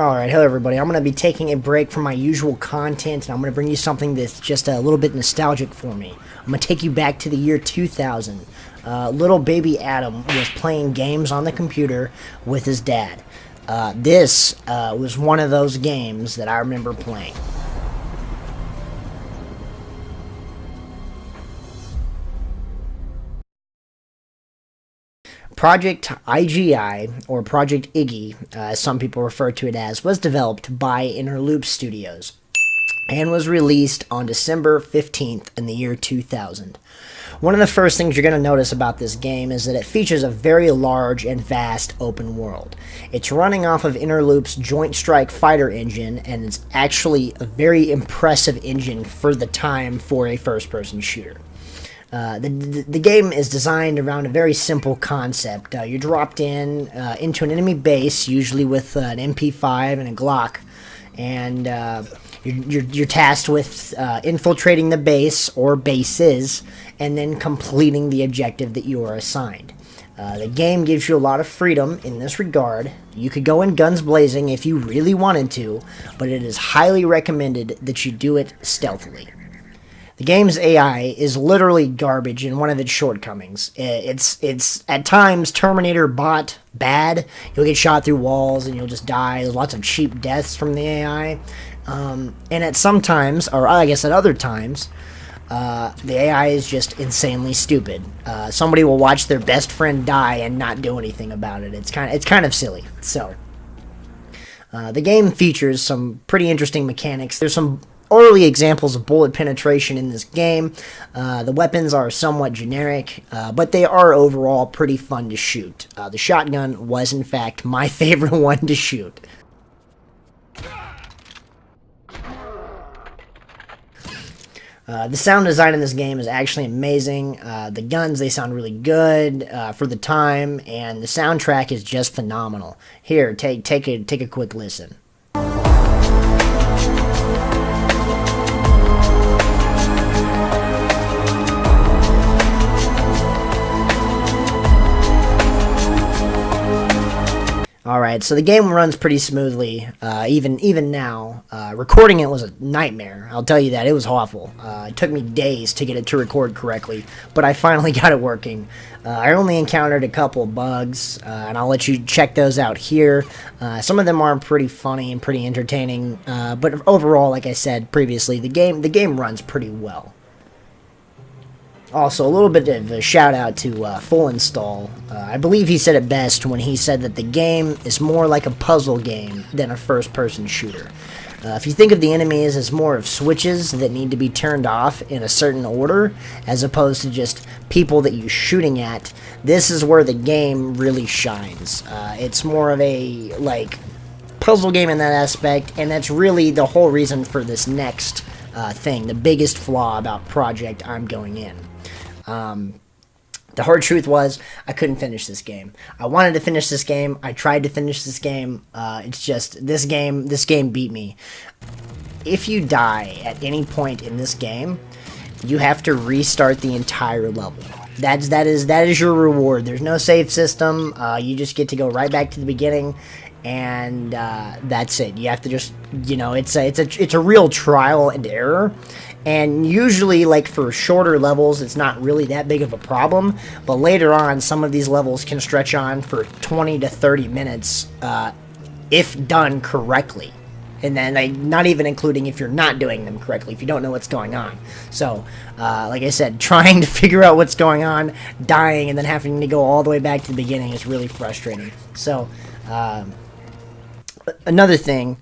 Alright, hello everybody. I'm going to be taking a break from my usual content, and I'm going to bring you something that's just a little bit nostalgic for me. I'm going to take you back to the year 2000. Little baby Adam was playing games on the computer with his dad. This was one of those games that I remember playing. Project I.G.I, or Project I.G.I, as some people refer to it as, was developed by Interloop Studios and was released on December 15th in the year 2000. One of the first things you're going to notice about this game is that it features a very large and vast open world. It's running off of Interloop's Joint Strike Fighter engine, and it's actually a very impressive engine for the time for a first-person shooter. The game is designed around a very simple concept. You're dropped into an enemy base, usually with an MP5 and a Glock, and you're tasked with infiltrating the base or bases and then completing the objective that you are assigned. The game gives you a lot of freedom in this regard. You could go in guns blazing if you really wanted to, but it is highly recommended that you do it stealthily. The game's AI is literally garbage in one of its shortcomings. It's at times Terminator bot bad. You'll get shot through walls and you'll just die. There's lots of cheap deaths from the AI. And at some times, or I guess at other times, the AI is just insanely stupid. Somebody will watch their best friend die and not do anything about it. It's kind of silly. So, the game features some pretty interesting mechanics. There's some early examples of bullet penetration in this game. The weapons are somewhat generic, but they are overall pretty fun to shoot. The shotgun was, in fact, my favorite one to shoot. The sound design in this game is actually amazing. The guns, they sound really good for the time, and the soundtrack is just phenomenal. Here, take a quick listen. Alright, so the game runs pretty smoothly, even now. Recording it was a nightmare, I'll tell you that. It was awful. It took me days to get it to record correctly, but I finally got it working. I only encountered a couple of bugs, and I'll let you check those out here. Some of them are pretty funny and pretty entertaining, but overall, like I said previously, the game runs pretty well. Also, a little bit of a shout out to Full Install. I believe he said it best when he said that the game is more like a puzzle game than a first-person shooter. If you think of the enemies as more of switches that need to be turned off in a certain order, as opposed to just people that you're shooting at, this is where the game really shines. It's more of a, puzzle game in that aspect, and that's really the whole reason for this next thing, the biggest flaw about Project I'm going in. The hard truth was, I couldn't finish this game. I wanted to finish this game. I tried to finish this game. It's just, this game beat me. If you die at any point in this game, you have to restart the entire level. That is your reward. There's no save system. You just get to go right back to the beginning, and that's it. You have to just, it's a real trial and error. And usually, for shorter levels, it's not really that big of a problem. But later on, some of these levels can stretch on for 20 to 30 minutes if done correctly. And then, not even including if you're not doing them correctly, if you don't know what's going on. So, like I said, trying to figure out what's going on, dying, and then having to go all the way back to the beginning is really frustrating. So, another thing.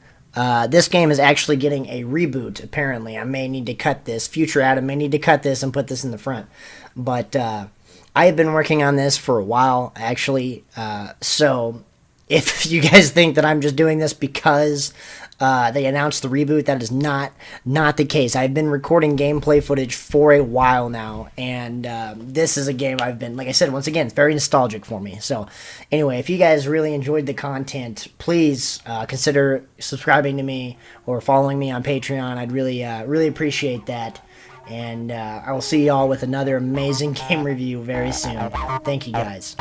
This game is actually getting a reboot, apparently. I may need to cut this. Future Adam may need to cut this and put this in the front. But I have been working on this for a while, actually. So if you guys think that I'm just doing this because they announced the reboot, that is not the case. I've been recording gameplay footage for a while now, and this is a game I've been, like I said, once again, it's very nostalgic for me. So anyway, if you guys really enjoyed the content, please consider subscribing to me or following me on Patreon. I'd really appreciate that. And I will see y'all with another amazing game review very soon. Thank you guys.